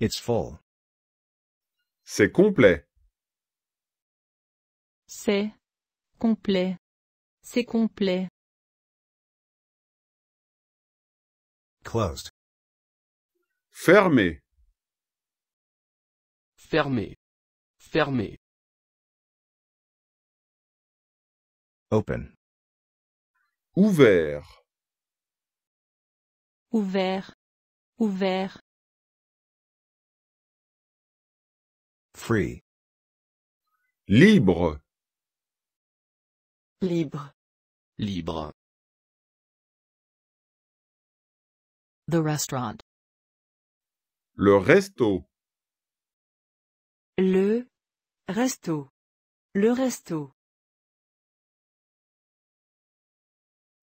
It's full. C'est complet. C'est complet. C'est complet. Closed. Fermé. Fermé. Fermé. Open. Ouvert. Ouvert. Ouvert. Free. Libre. Libre. Libre. The restaurant. Le resto. Le resto. Le resto.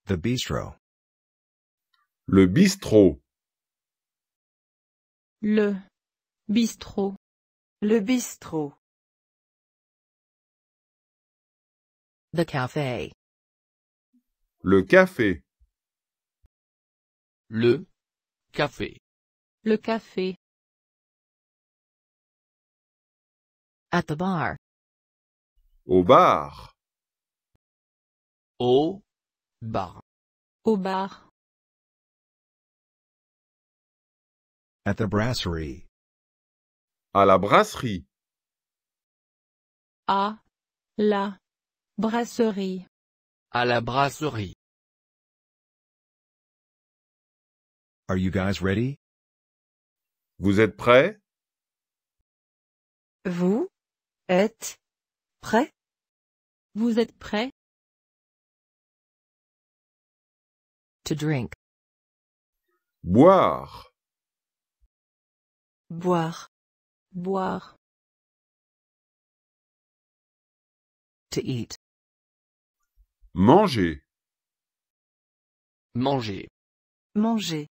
The bistro. Le bistrot. Le bistrot. Le bistrot. The café. Le café. Le café. Le café. At the bar. Au bar. Au bar. Au bar. At the brasserie. À la brasserie. À la brasserie. À la brasserie. Are you guys ready? Vous êtes prêts? Vous êtes prêt? Vous êtes prêts? To drink. Boire. Boire. Boire. To eat. Manger. Manger. Manger.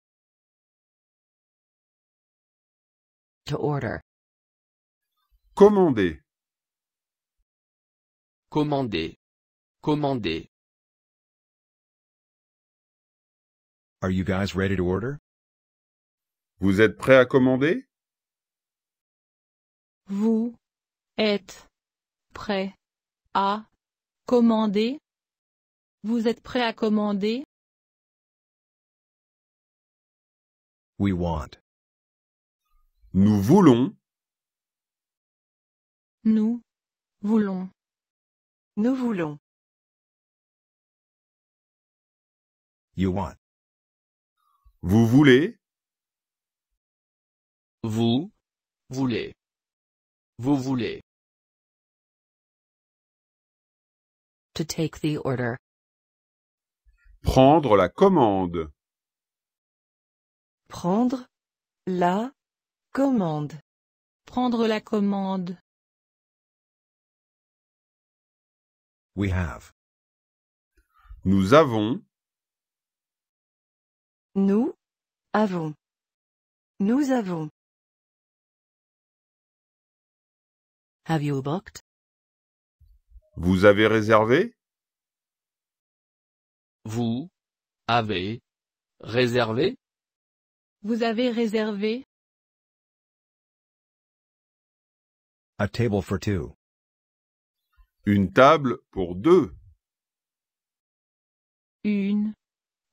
To order. Commander. Commander. Commander. Are you guys ready to order? Vous êtes prêts à commander? Vous êtes prêts à commander? Vous êtes prêts à commander? We want. Nous voulons. Nous voulons. Nous voulons. You want. Vous voulez. Vous voulez. Vous voulez. To take the order. Prendre la commande. Prendre la commande. Prendre la commande. We have. Nous avons. Nous avons. Nous avons. Have you booked? Vous avez réservé? Vous avez réservé? Vous avez réservé? A table for two. Une table pour deux. Une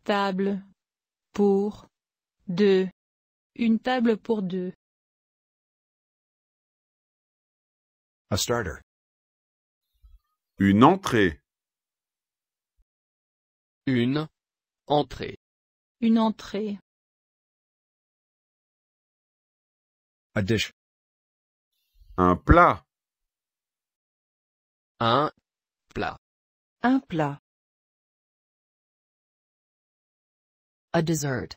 table pour deux. Une table pour deux. A starter. Une entrée. Une entrée. Une entrée. A dish. Un plat. Un plat. Un plat. A dessert.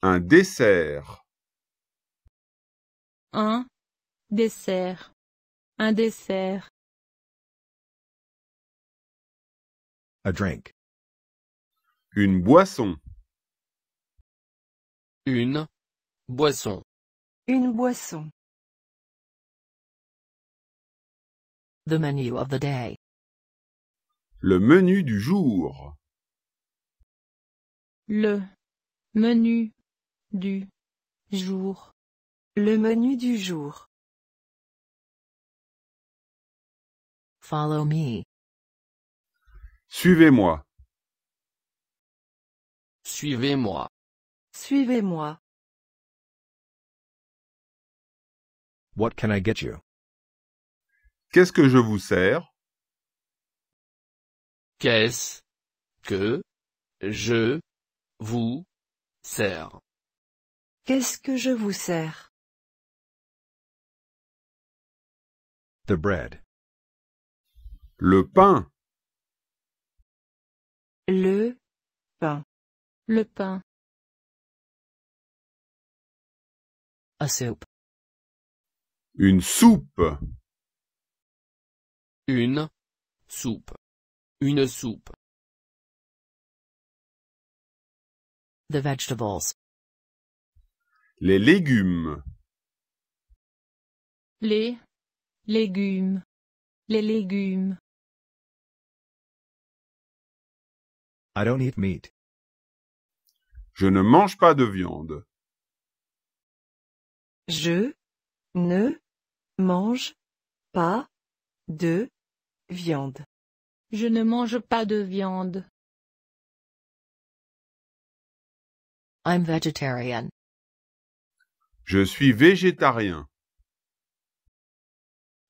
Un dessert. Un dessert. Un dessert. A drink. Une boisson. Une boisson. Une boisson. The menu of the day. Le menu du jour. Le menu du jour. Le menu du jour. Follow me. Suivez-moi. Suivez-moi. Suivez-moi. What can I get you? Qu'est-ce que je vous sers? Qu'est-ce que je vous sers? Qu'est-ce que je vous sers? The bread. Le pain. Le pain. Le pain. A soup. Une soupe. Une soupe. Une soupe. The vegetables. Les légumes. Les légumes. Les légumes. I don't eat meat. Je ne mange pas de viande. Je ne mange pas de viande. Je ne mange pas de viande. I'm vegetarian. Je suis végétarien.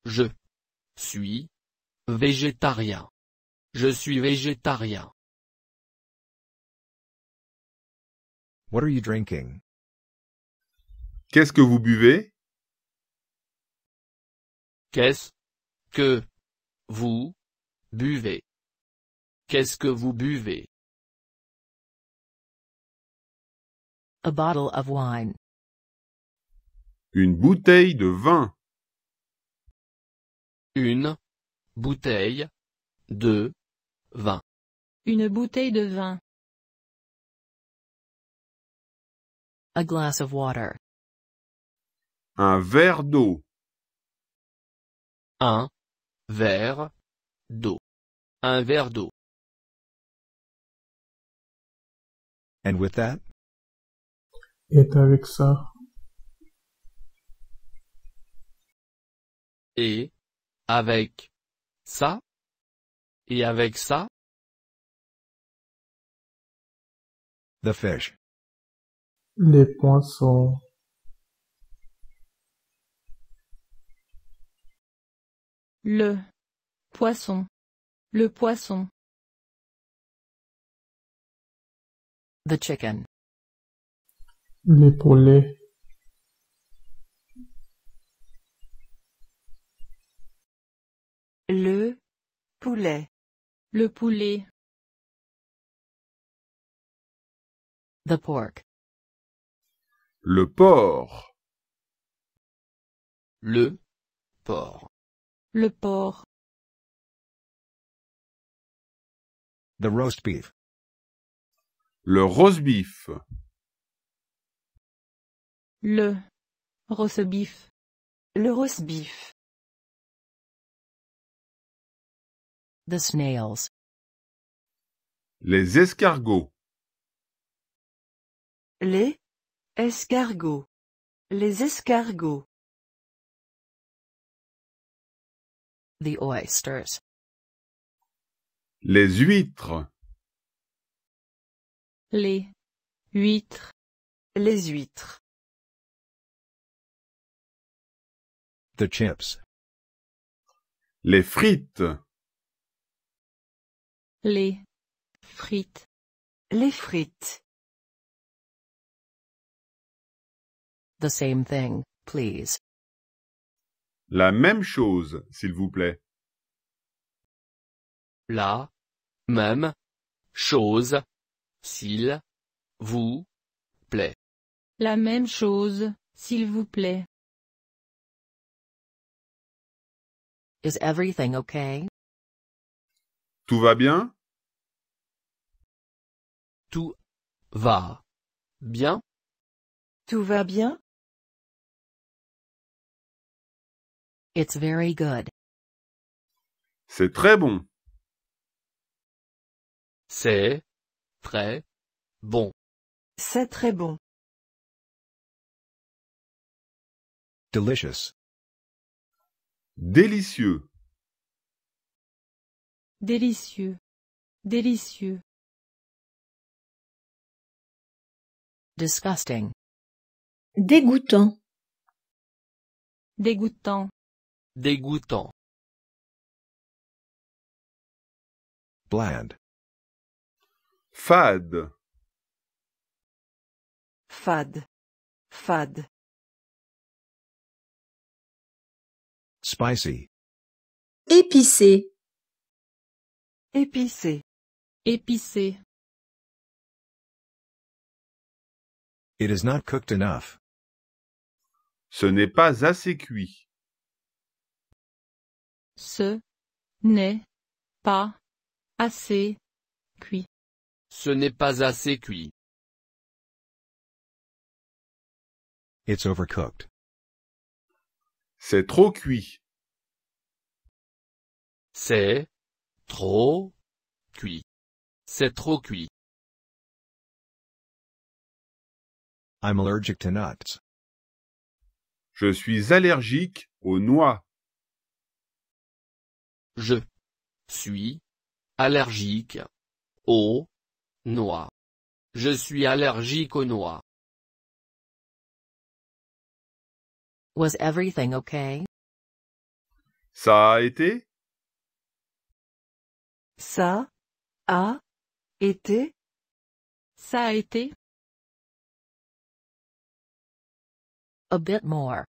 Je suis végétarien. Je suis végétarien. What are you drinking? Qu'est-ce que vous buvez? Qu'est-ce que vous buvez? Qu'est-ce que vous buvez? A bottle of wine. Une bouteille de vin. Une bouteille de vin. Une bouteille de vin. A glass of water. Un verre d'eau. Un verre d'eau. Un verre d'eau. And with that? Et avec ça, Et avec ça? Et avec ça? The fish. les poissons, Le poisson. Le poisson. The chicken. les poulets, Le poulet. Le poulet. The pork. Le porc. Le porc. Le porc. The roast beef. Le roast-beef. Le roast-beef. Le roast beef. The snails. Les escargots. Les escargots. Les escargots. The oysters. Les huîtres. Les huîtres. Les huîtres. The chips. Les frites. Les frites. Les frites. The same thing, please. La même chose, s'il vous plaît. La même chose, s'il vous plaît. La même chose, s'il vous plaît. Is everything okay? Tout va bien? Tout va bien? Tout va bien? It's very good. C'est très bon. C'est très bon. C'est très bon. Delicious. Délicieux. Délicieux. Délicieux. Disgusting. Dégoûtant. Dégoûtant. Dégoûtant. Bland. Fade. Fade. Fade. Spicy. Épicé. Épicé. Épicé. It is not cooked enough. Ce n'est pas assez cuit. Ce n'est pas assez cuit. Ce n'est pas assez cuit. It's overcooked. C'est trop cuit. C'est trop cuit. C'est trop cuit. I'm allergic to nuts. Je suis allergique aux noix. Je suis allergique aux noix. Je suis allergique aux noix. Was everything okay? Ça a été? Ça a été. Ça a été. A bit more.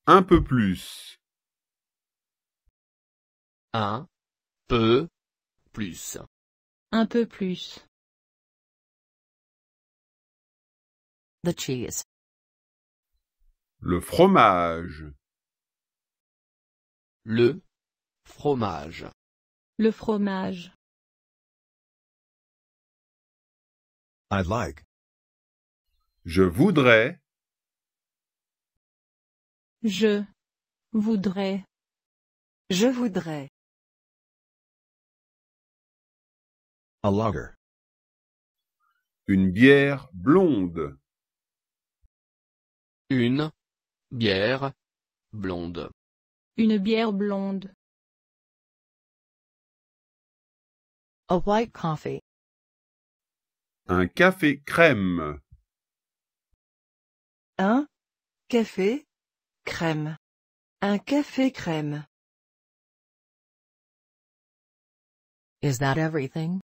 Un peu plus. Un peu plus. Un peu plus. The cheese. Le fromage. Le fromage. Le fromage. I'd like. Je voudrais. Je voudrais. Je voudrais. A lager. Une bière blonde. Une bière blonde. Une bière blonde. A white coffee. Un café crème. Un café crème. Un café crème. Is that everything?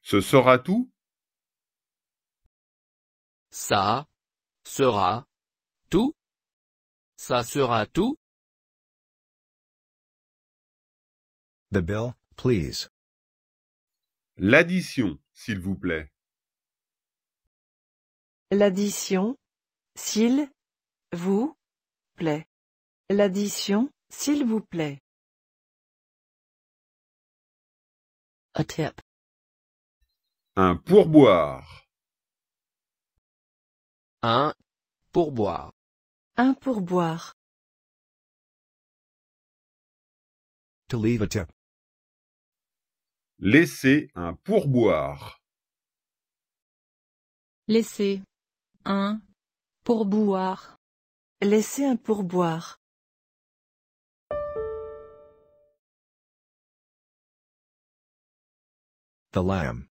Ce sera tout? Ça sera tout. Ça sera tout. The bill, please. L'addition, s'il vous plaît. L'addition, s'il vous plaît. L'addition, s'il vous plaît. A tip. Un pourboire. Un pourboire. Un pourboire. To leave a tip. Laisser un pourboire. Laissez. Un pourboire. Laissez un pourboire. The lamb.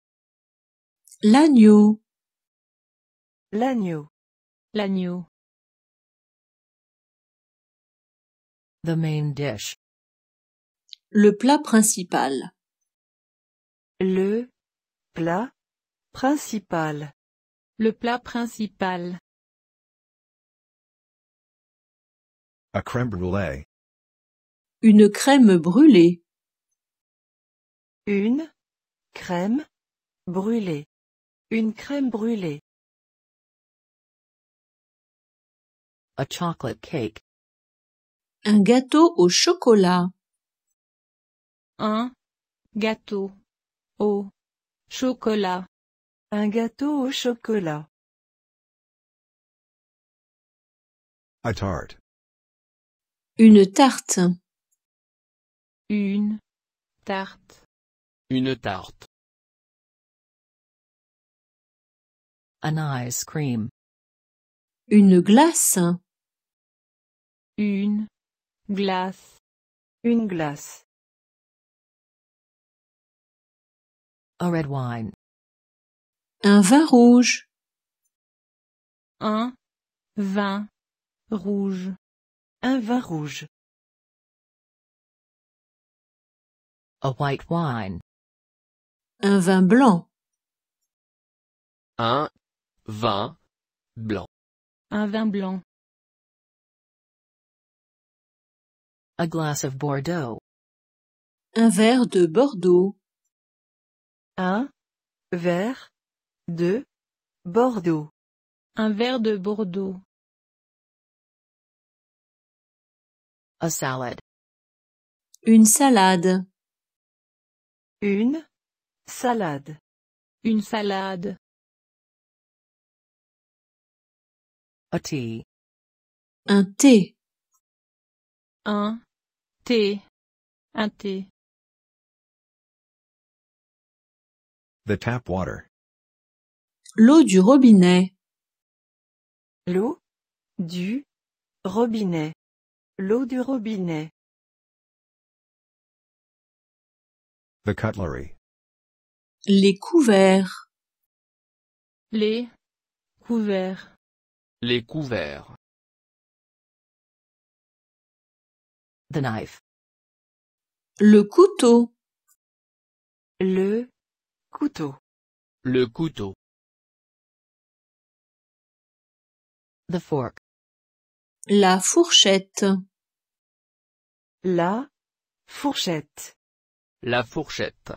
L'agneau. L'agneau. L'agneau. The main dish. Le plat principal. Le plat principal. Le plat principal. A crème brûlée. Une crème brûlée. Une crème brûlée. Une crème brûlée. A chocolate cake. Un gâteau au chocolat. Un gâteau au chocolat. Un gâteau au chocolat. A tart. Une tarte. Une tarte. Une tarte. An ice cream. Une glace. Une glace. Une glace. A red wine. Un vin rouge. Un vin rouge. Un vin rouge. A white wine. Un vin blanc. Un vin blanc. Un vin blanc. A glass of Bordeaux. Un verre de Bordeaux. Un verre de Bordeaux. Un verre de Bordeaux. A salad. Une salade. Une salade. Une salade. A tea. Un thé. Un thé. Un thé. The tap water. L'eau du robinet. L'eau du robinet. L'eau du robinet. The cutlery. Les couverts. Les couverts. Les couverts. The knife. Le couteau. Le couteau. Le couteau. The fork. La fourchette. La fourchette. La fourchette.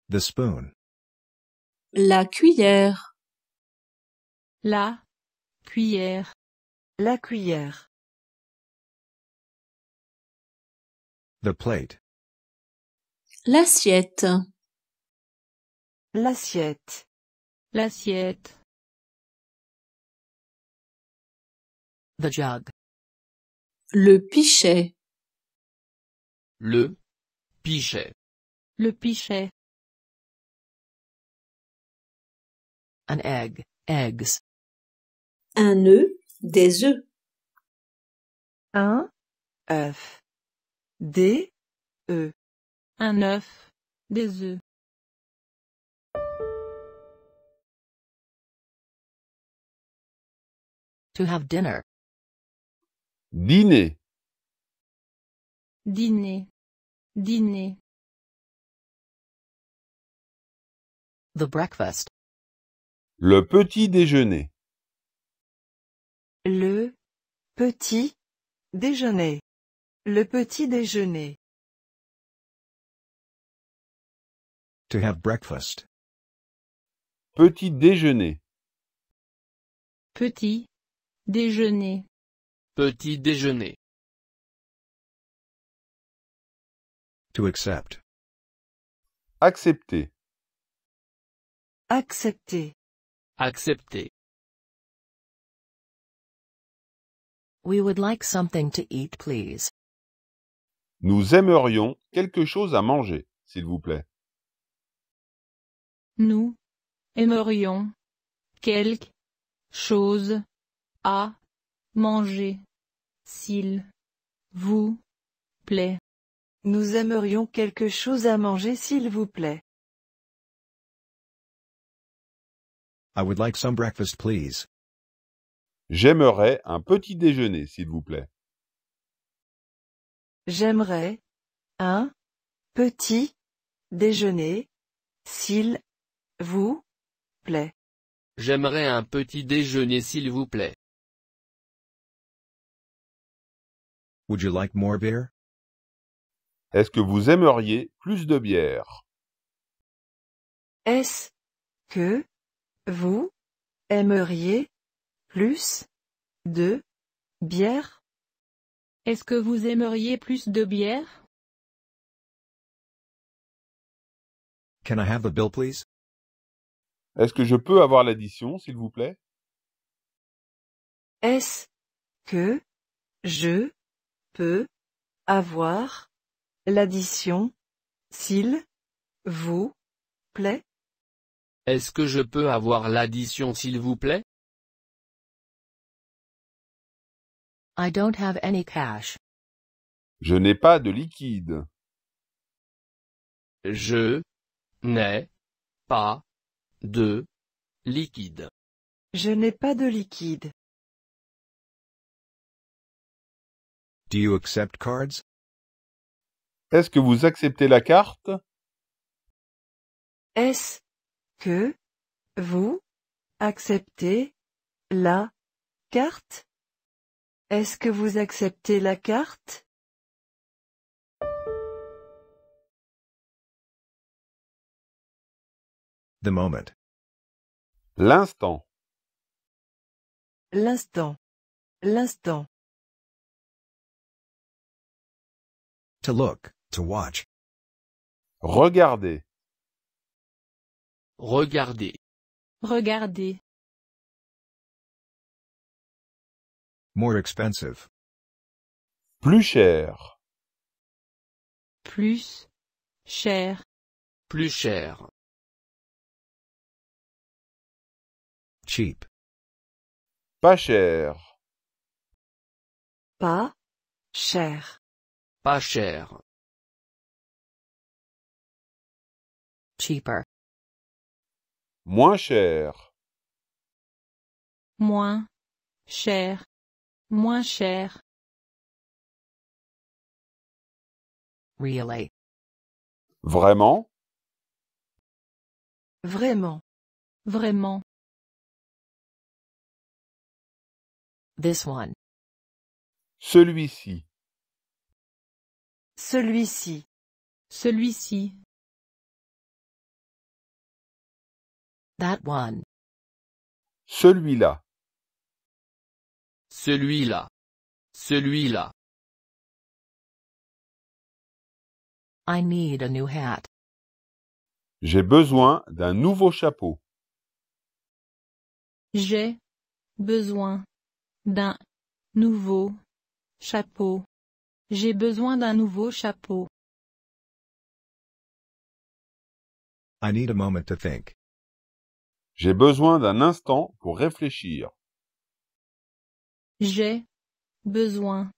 The spoon. La cuillère. La cuillère. La cuillère. The plate. L'assiette. L'assiette. L'assiette. The jug. Le pichet. Le pichet. Le pichet. An egg. Eggs. Un œuf. Des œufs. Un œuf. Des œufs. Un œuf. Des œufs. To have dinner. Dîner. Dîner. Dîner. The breakfast. Le petit déjeuner. Le petit déjeuner. Le petit déjeuner. To have breakfast. Petit déjeuner. Petit déjeuner. Petit déjeuner. To accept. Accepter. Accepter. Accepter. We would like something to eat, please. Nous aimerions quelque chose à manger, s'il vous plaît. Nous aimerions quelque chose à manger, s'il vous plaît. Nous aimerions quelque chose à manger s'il vous plaît. I would like some breakfast, please. J'aimerais un petit déjeuner, s'il vous plaît. J'aimerais un petit déjeuner, s'il vous plaît. J'aimerais un petit déjeuner s'il vous plaît. Would you like more beer? Est-ce que vous aimeriez plus de bière? Est-ce que vous aimeriez plus de bière? Est-ce que vous aimeriez plus de bière? Can I have the bill, please? Est-ce que je peux avoir l'addition, s'il vous plaît? Est-ce que je peux avoir l'addition, s'il vous plaît? Est-ce que je peux avoir l'addition s'il vous plaît? I don't have any cash. Je n'ai pas de liquide. Je n'ai pas de liquide. Je n'ai pas de liquide. Do you accept cards? Est-ce que vous acceptez la carte? Est-ce que vous acceptez la carte? Est-ce que vous acceptez la carte? The moment. L'instant. L'instant. L'instant. To look, to watch. Regardez. Regardez. Regardez. More expensive. Plus cher. Plus cher. Plus cher. Cheap. Pas cher. Pas cher. Pas cher. Cheaper. Moins cher. Moins cher. Moins cher. Really. Vraiment? Vraiment. Vraiment. This one. Celui-ci. Celui-ci. Celui-ci. That one. Celui-là. Celui-là. Celui-là. I need a new hat. J'ai besoin d'un nouveau chapeau. J'ai besoin d'un nouveau chapeau. J'ai besoin d'un nouveau chapeau. I need a moment to think. J'ai besoin d'un instant pour réfléchir. J'ai besoin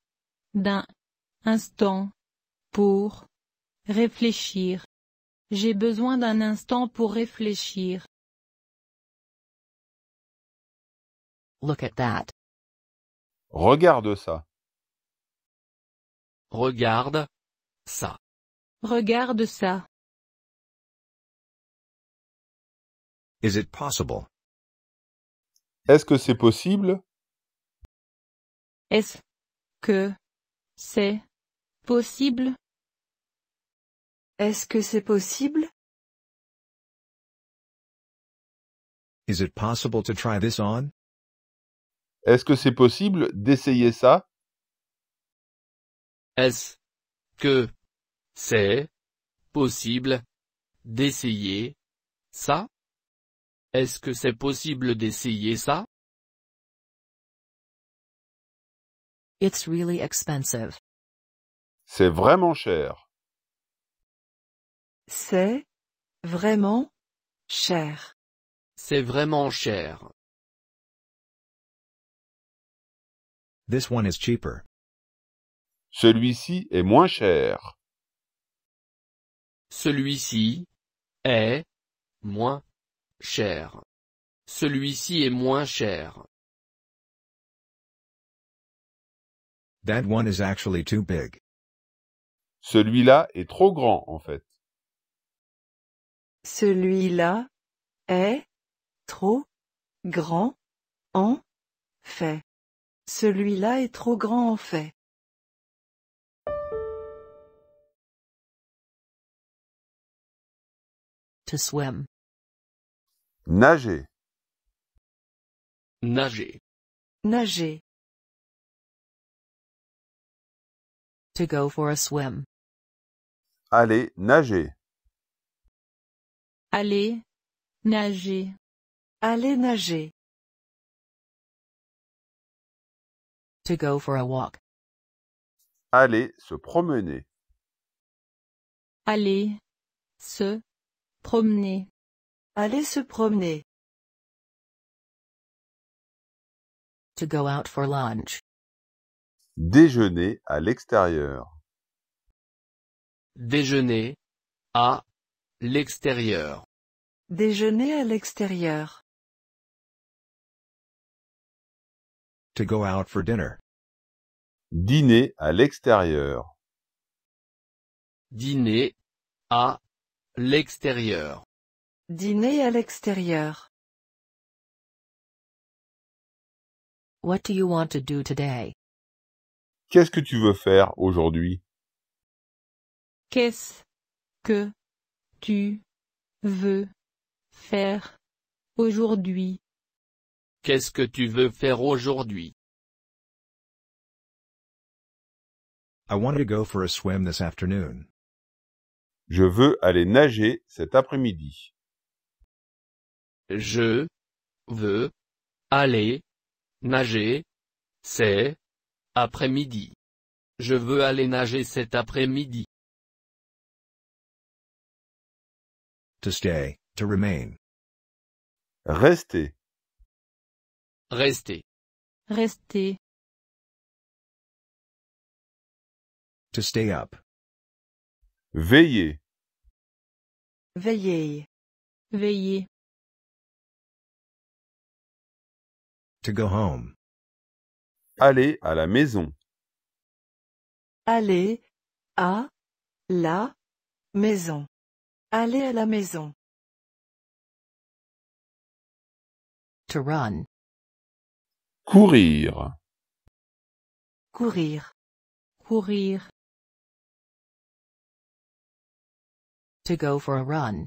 d'un instant pour réfléchir. J'ai besoin d'un instant pour réfléchir. Look at that. Regarde ça. Regarde ça. Regarde ça. Is it possible? Est-ce que c'est possible? Est-ce que c'est possible? Est-ce que c'est possible? Is it possible to try this on? Est-ce que c'est possible d'essayer ça? Est-ce que c'est possible d'essayer ça? Est-ce que c'est possible d'essayer ça? It's really expensive. C'est vraiment cher. C'est vraiment cher. C'est vraiment cher. This one is cheaper. Celui-ci est moins cher. Celui-ci est moins cher. Celui-ci est moins cher. That one is actually too big. Celui-là est trop grand, en fait. Celui-là est trop grand en fait. Celui-là est trop grand en fait. To swim. Nager. Nager. Nager. To go for a swim. Aller nager. Aller nager. Aller nager. To go for a walk. Aller se promener. Aller se promener. Aller se promener. To go out for lunch. Déjeuner à l'extérieur. Déjeuner. À. L'extérieur. Déjeuner à l'extérieur. To go out for dinner. Dîner à l'extérieur. Dîner. À. L'extérieur. Dîner à l'extérieur. What do you want to do today? Qu'est-ce que tu veux faire aujourd'hui? Qu'est-ce que tu veux faire aujourd'hui? Qu'est-ce que tu veux faire aujourd'hui? I want to go for a swim this afternoon. Je veux aller nager cet après-midi. Je veux aller nager cet après-midi. Je veux aller nager cet après-midi. To stay, to remain. Rester. Rester. Rester. To stay up. Veiller. Veiller. Veiller. To go home. Aller à la maison. Aller à la maison. Aller à la maison. To run. Courir. Courir. Courir. To go for a run.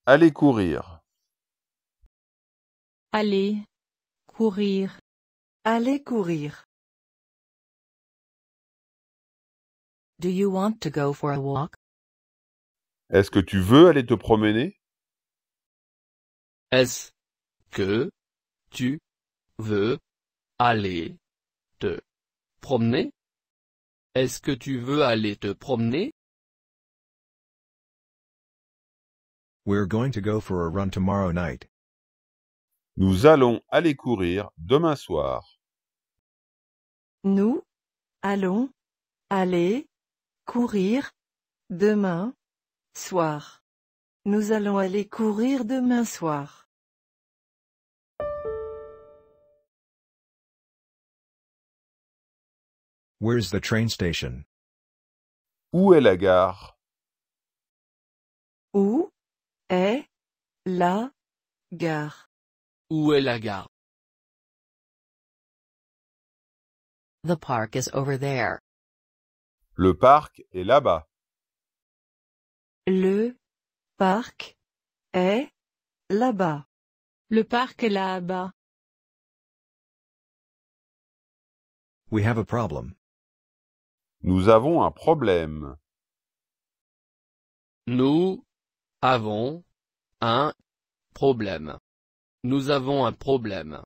Aller courir. Aller. Courir. Aller courir. Do you want to go for a walk? Est-ce que tu veux aller te promener? Est-ce que tu veux aller te promener? Est-ce que tu veux aller te promener? We're going to go for a run tomorrow night. Nous allons aller courir demain soir. Nous allons aller courir demain soir. Nous allons aller courir demain soir. Where's the train station? Où est la gare? Où est la gare? Où est la gare? The park is over there. Le parc est là-bas. Le parc est là-bas. Le parc est là-bas. We have a problem. Nous avons un problème. Nous avons un problème. Nous avons un problème.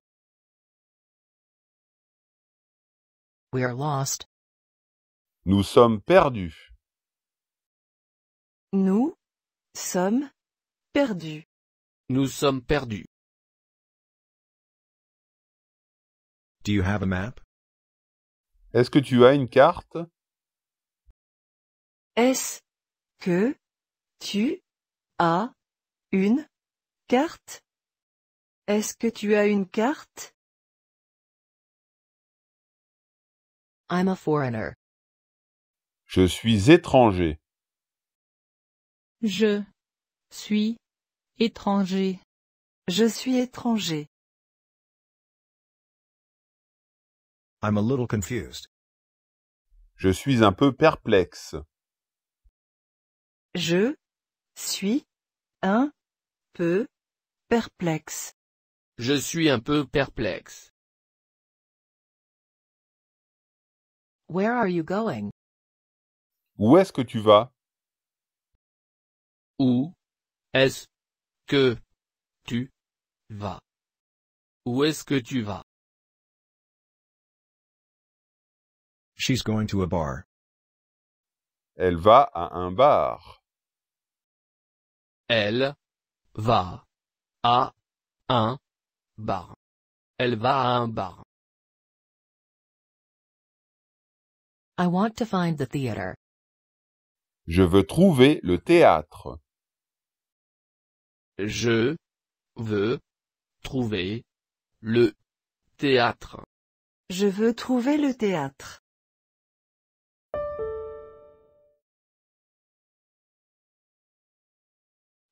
We are lost. Nous sommes perdus. Nous sommes perdus. Nous sommes perdus. Do you have a map? Est-ce que tu as une carte? Est-ce que tu as une carte? Est-ce que tu as une carte? I'm a foreigner. Je suis étranger. Je suis étranger. Je suis étranger. I'm a little confused. Je suis un peu perplexe. Je suis un peu perplexe. Je suis un peu perplexe. Where are you going? Où est-ce que tu vas? Où est-ce que tu vas? Où est-ce que tu vas? She's going to a bar. Elle va à un bar. Elle va à un bar. Elle va à un bar. I want to find the theater. Je veux trouver le théâtre. Je veux trouver le théâtre. Je veux trouver le théâtre.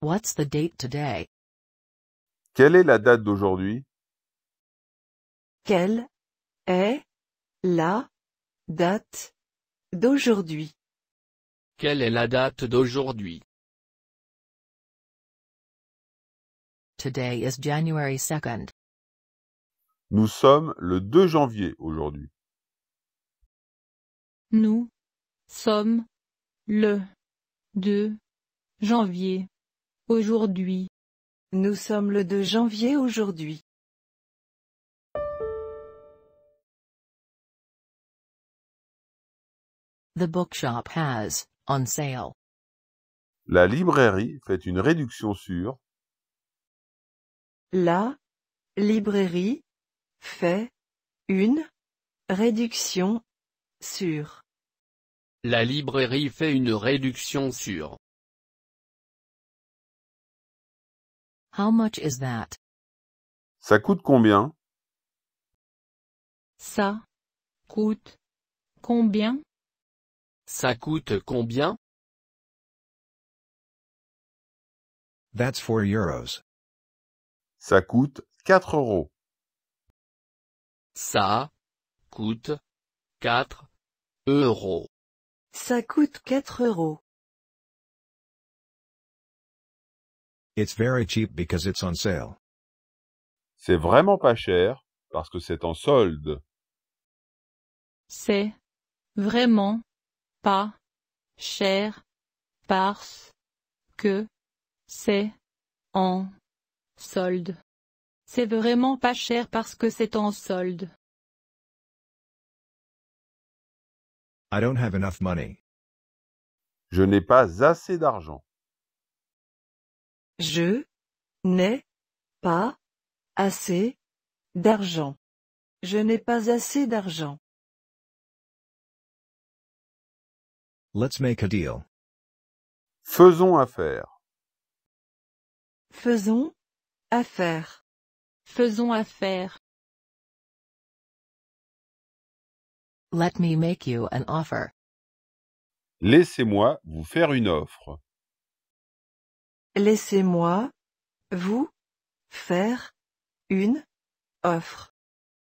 What's the date today? Quelle est la date d'aujourd'hui? Quelle est la date d'aujourd'hui? Quelle est la date d'aujourd'hui? Today is January 2nd. Nous sommes le 2 janvier aujourd'hui. Nous sommes le 2 janvier aujourd'hui. Nous sommes le 2 janvier aujourd'hui. The bookshop has, on sale. La librairie fait une réduction sur. La librairie fait une réduction sur. La librairie fait une réduction sur. How much is that? Ça coûte combien? Ça coûte combien? Ça coûte combien? That's 4 euros. Ça coûte 4 euros. Ça coûte 4 euros. Ça coûte 4 euros. It's very cheap because it's on sale. C'est vraiment pas cher parce que c'est en solde. C'est vraiment pas cher parce que c'est en solde. C'est vraiment pas cher parce que c'est en solde. I don't have enough money. Je n'ai pas assez d'argent. Je n'ai pas assez d'argent. Je n'ai pas assez d'argent. Let's make a deal. Faisons affaire. Faisons affaire. Faisons affaire. Let me make you an offer. Laissez-moi vous faire une offre. Laissez-moi vous faire une offre.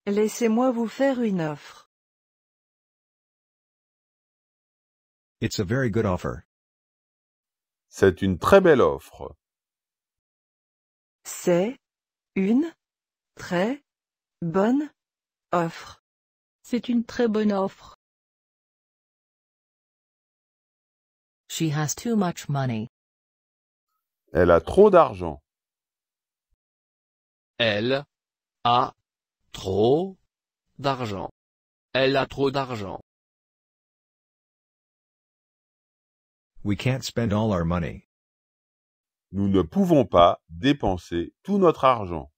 Laissez-moi vous faire une offre. It's a very good offer. C'est une très belle offre. C'est une très bonne offre. C'est une très bonne offre. She has too much money. Elle a trop d'argent. Elle a trop d'argent. Elle a trop d'argent. We can't spend all our money. Nous ne pouvons pas dépenser tout notre argent.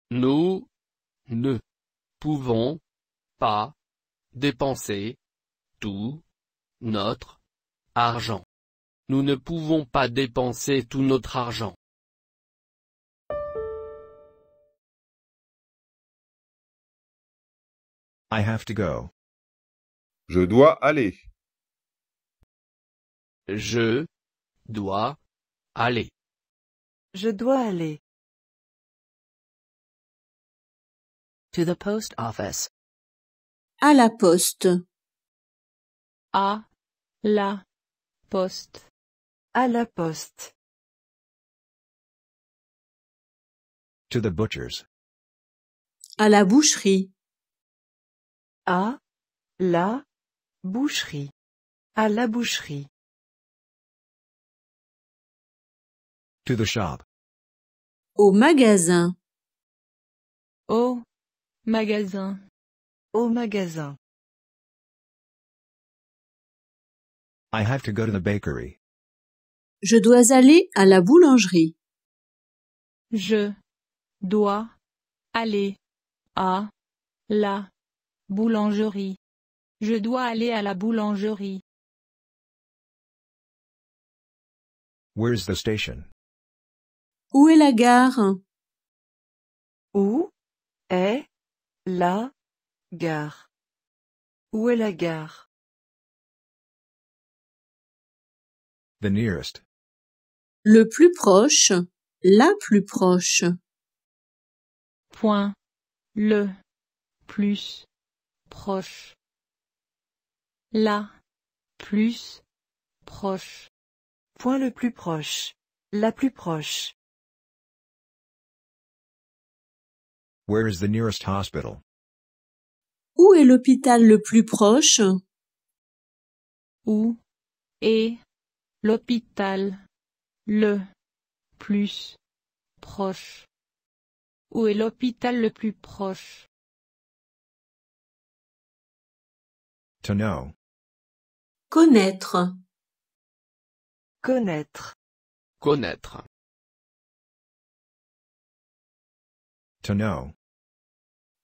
Nous ne pouvons pas dépenser tout notre argent. Nous ne pouvons pas dépenser tout notre argent. I have to go. Je dois aller. Je dois aller. Je dois aller. To the post office. À la poste. À la poste. À la poste. To the butcher's. À la boucherie. À la boucherie. À la boucherie. To the shop. Au magasin. Au magasin. Au magasin. I have to go to the bakery. Je dois aller à la boulangerie. Je dois aller à la boulangerie. Je dois aller à la boulangerie. Where's the station? Où est la gare? Où est la gare? Où est la gare? The nearest. Le plus proche, la plus proche. Point. Le plus proche. La plus proche. Point le plus proche. La plus proche. Where is the nearest hospital? Où est l'hôpital le plus proche? Où est l'hôpital le plus proche? Où est l'hôpital le plus proche? To know. Connaître. Connaître. Connaître. To know.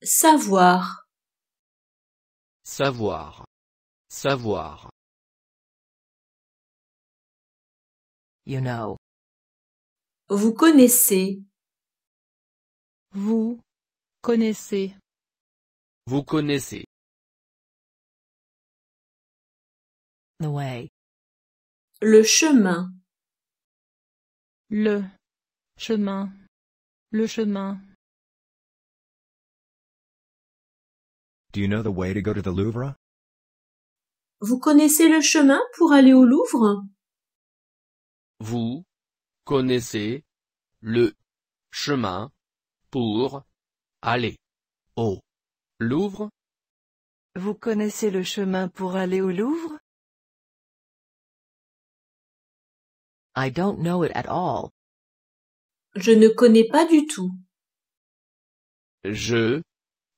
Savoir. Savoir. Savoir. You know. Vous connaissez. Vous connaissez. Vous connaissez. The way. Le chemin. Le chemin. Le chemin. Do you know the way to go to the Louvre? Vous connaissez le chemin pour aller au Louvre? Vous connaissez le chemin pour aller au Louvre? Vous connaissez le chemin pour aller au Louvre? I don't know it at all. Je ne connais pas du tout. Je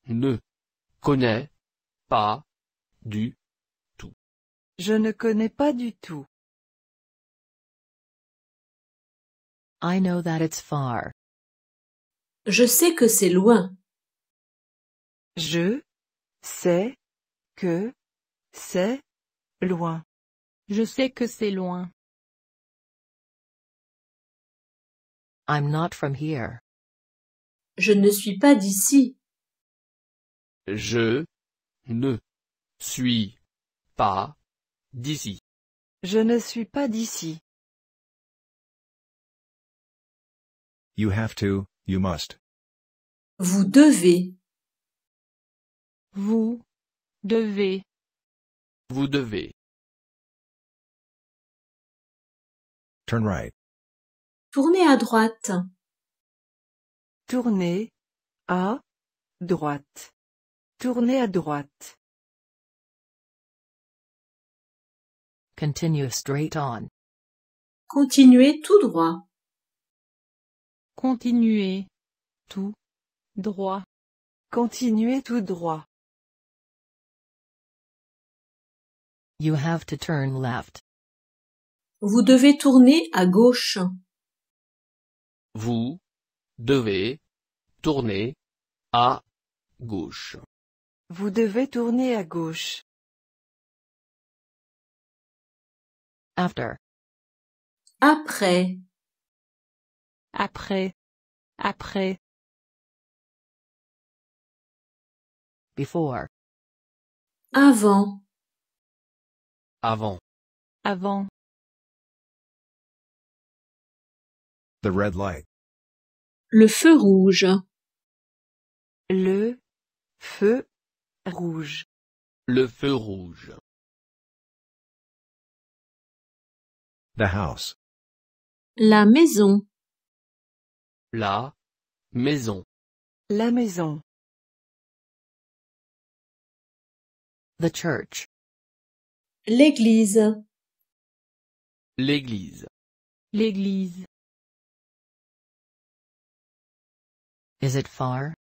ne connais pas du tout. Je ne connais pas du tout. I know that it's far. Je sais que c'est loin. Je sais que c'est loin. Je sais que c'est loin. I'm not from here. Je ne suis pas d'ici. Je ne suis pas d'ici. Je ne suis pas d'ici. You have to, you must. Vous devez. Vous devez. Vous devez. Turn right. Tournez à droite. Tournez à droite. Tournez à droite. Continue straight on. Continuez tout droit. Continuez. Tout droit. Continuez tout droit. You have to turn left. Vous devez tourner à gauche. Vous devez tourner à gauche. Vous devez tourner à gauche. After. Après. Après. Après. Before. Avant. Avant. Avant. The red light. Le feu rouge. Le feu rouge. Le feu rouge. The house. La maison. La maison. La maison. The church. L'église. L'église. L'église. Is it far?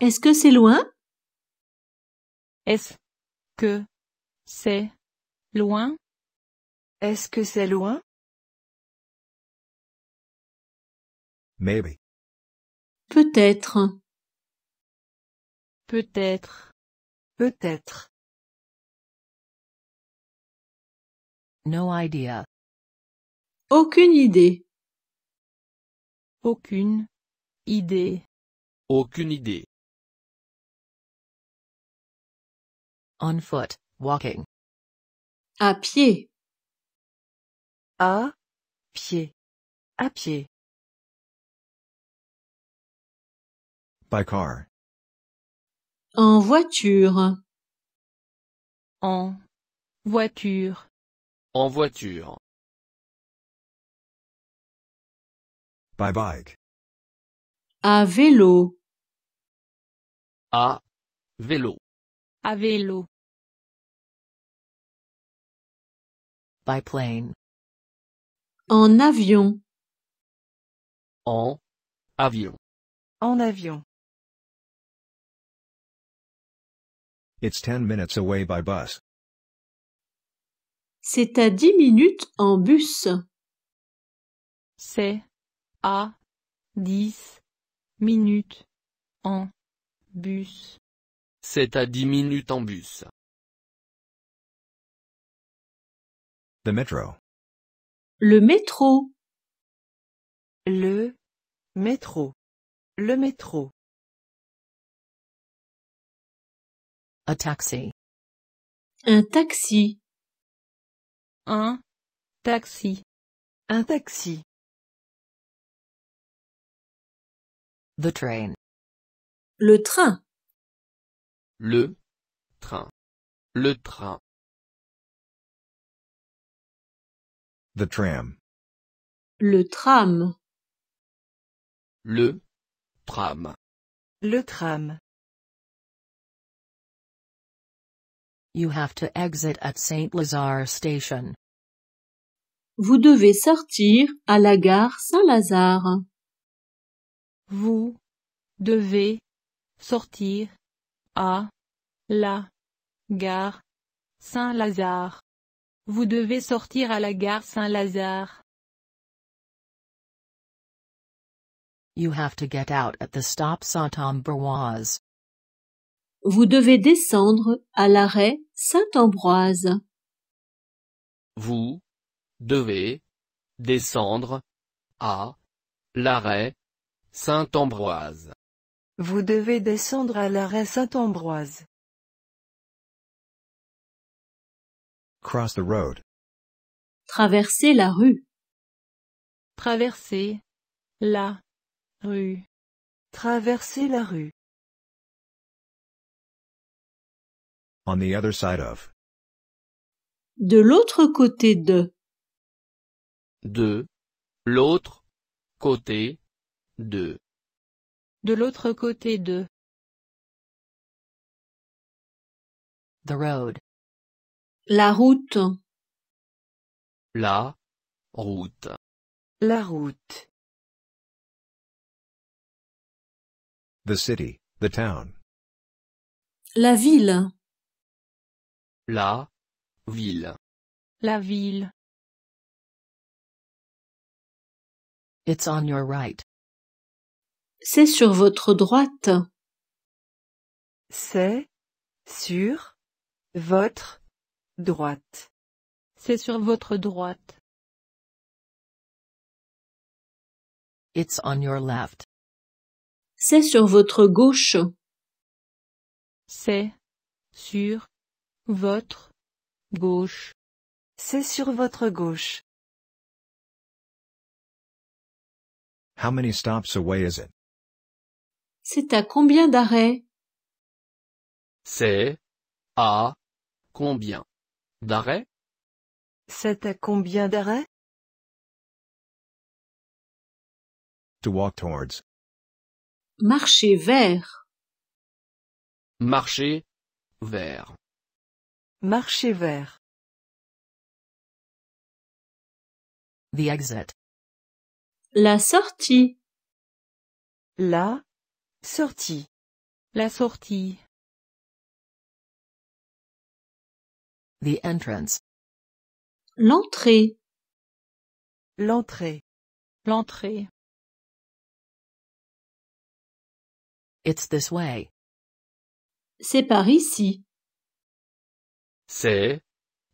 Est-ce que c'est loin? Est-ce que c'est loin? Est-ce que c'est loin? Maybe. Peut-être. Peut-être. Peut-être. No idea. Aucune idée. Aucune idée. Aucune idée. On foot, walking. À pied. À pied. À pied. By car. En voiture. En voiture. En voiture. By bike. À vélo. À vélo. À vélo. By plane. En avion. En avion. En avion. It's 10 minutes away by bus. C'est à 10 minutes en bus. C'est à 10 minutes en bus. C'est à 10 minutes en bus. The metro. Le métro. Le métro. Le métro. A taxi. Un taxi. Un taxi. Un taxi. The train. Le train. Le train. Le train. The tram. Le tram. Le tram. Le tram. You have to exit at St. Lazare Station. Vous devez sortir à la gare Saint-Lazare. Vous devez sortir à la gare Saint-Lazare. Vous devez sortir à la gare Saint-Lazare. You have to get out at the stop Saint-Ambroise. Vous devez descendre à l'arrêt Saint-Ambroise. Vous devez descendre à l'arrêt Saint-Ambroise. Vous devez descendre à l'arrêt Saint-Ambroise. Cross the road. Traverser la rue. Traverser la rue. Traverser la rue. On the other side of. De l'autre côté de. De l'autre côté de. De l'autre côté de. The road. La route. La route. La route. The city, the town. La ville. La ville. La ville. It's on your right. C'est sur votre droite. C'est sur votre droite. C'est sur votre droite. It's on your left. C'est sur votre gauche. C'est sur votre gauche. C'est sur votre gauche. How many stops away is it? C'est à combien d'arrêts? C'est à combien d'arrêts? C'est à combien d'arrêts? To walk towards. Marcher vers. Marcher vers. Marcher vers. The exit. La sortie. La sortie. La sortie. The entrance. L'entrée. L'entrée. L'entrée. It's this way. C'est par ici. C'est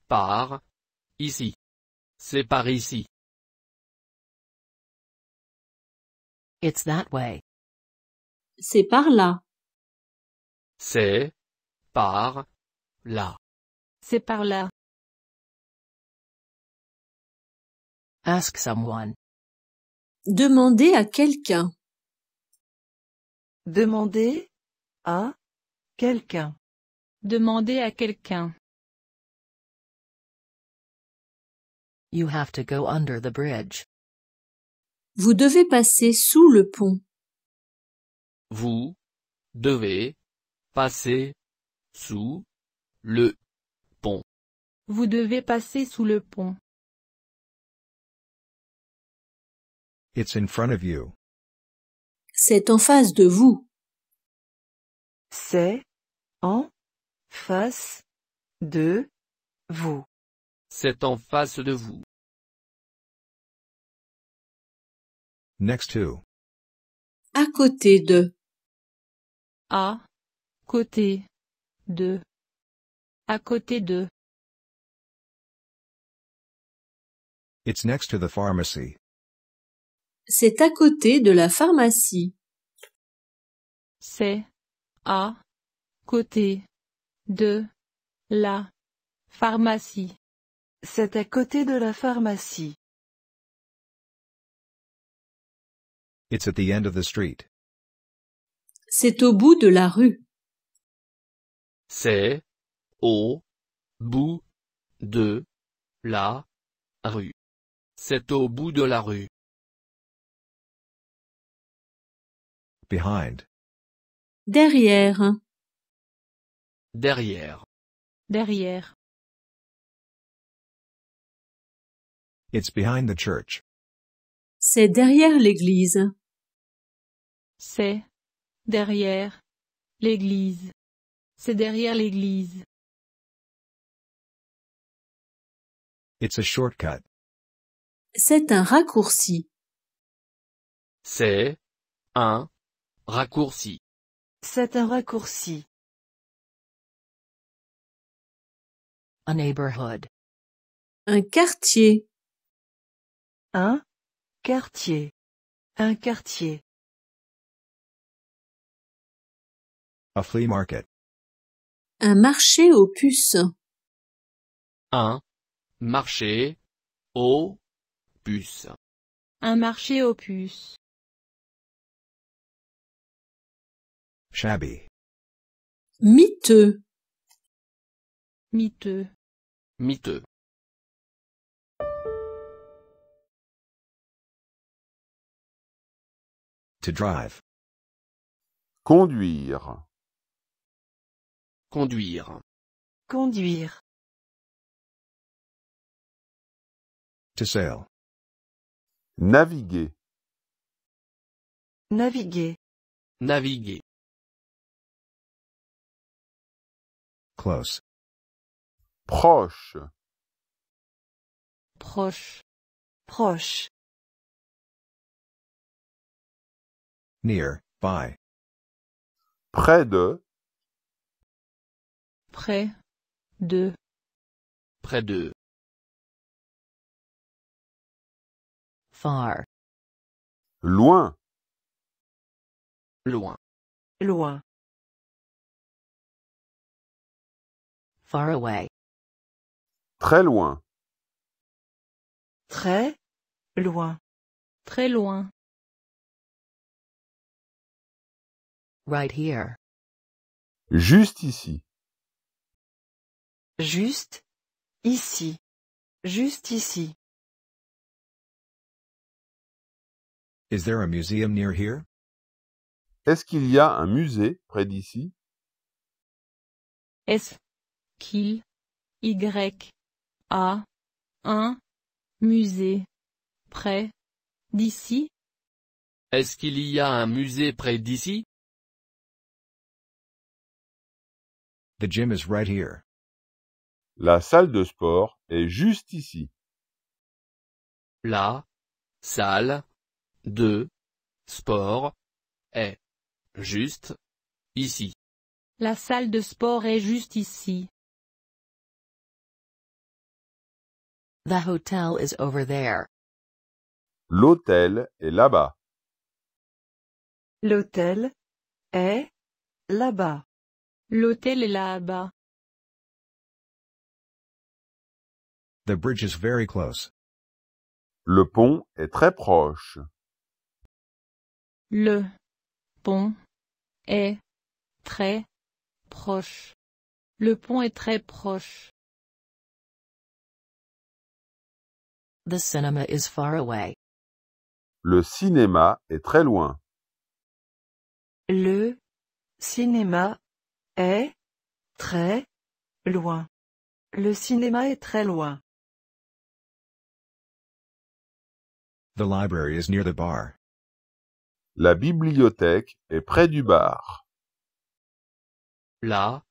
par ici. C'est par ici. It's that way. C'est par là. C'est par là. C'est par là. Ask someone. Demandez à quelqu'un. Demander à quelqu'un. Demander à quelqu'un. You have to go under the bridge. Vous devez passer sous le pont. Vous devez passer sous le pont. Vous devez passer sous le pont. It's in front of you. C'est en face de vous. C'est en face de vous. C'est en face de vous. Next to. À côté de. À côté de. À côté de. It's next to the pharmacy. C'est à côté de la pharmacie. C'est à côté de la pharmacie. C'est à côté de la pharmacie. It's at the end of the street. C'est au bout de la rue. C'est au bout de la rue. C'est au bout de la rue. Behind. Derrière. Derrière. Derrière. It's behind the church. C'est derrière l'église. C'est derrière l'église. C'est derrière l'église. It's a shortcut. C'est un raccourci. C'est un raccourci. C'est un raccourci. A neighborhood. Un quartier. Un quartier. Un quartier. A flea market. Un marché aux puces. Un marché aux puces. Un marché aux puces. Shabby. Miteux. Miteux. Miteux. To drive. Conduire. Conduire. Conduire. To sail. Naviguer. Naviguer. Naviguer. Close. Proche. Proche. Proche. Near, by. Près de. Près de. Près de. Far. Loin. Loin. Loin. Far away. Très loin. Très loin. Très loin. Right here. Juste ici. Juste ici. Juste ici. Is there a museum near here? Est-ce qu'il y a un musée près d'ici? Est-ce qu'il y a un musée près d'ici? Est-ce qu'il y a un musée près d'ici? The gym is right here. La salle de sport est juste ici. La salle de sport est Juste. Ici. La salle de sport est juste ici. The hotel is over there. L'hôtel est là-bas. L'hôtel est là-bas. L'hôtel est là-bas. The bridge is very close. Le pont est très proche. Le pont est très proche. Le pont est très proche. The cinema is far away. Le cinéma est très loin. Le cinéma est très loin. Le cinéma est très loin. The library is near the bar. La bibliothèque est près du bar. La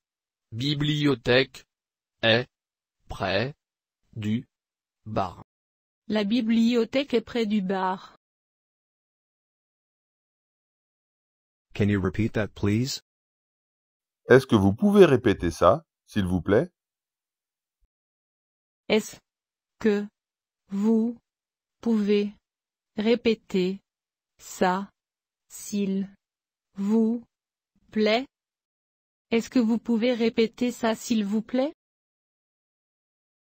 bibliothèque est près du bar. La bibliothèque est près du bar. Can you repeat that please? Est-ce que vous pouvez répéter ça, s'il vous plaît? Est-ce que vous pouvez répéter ça, s'il vous plaît? Est-ce que vous pouvez répéter ça, s'il vous plaît?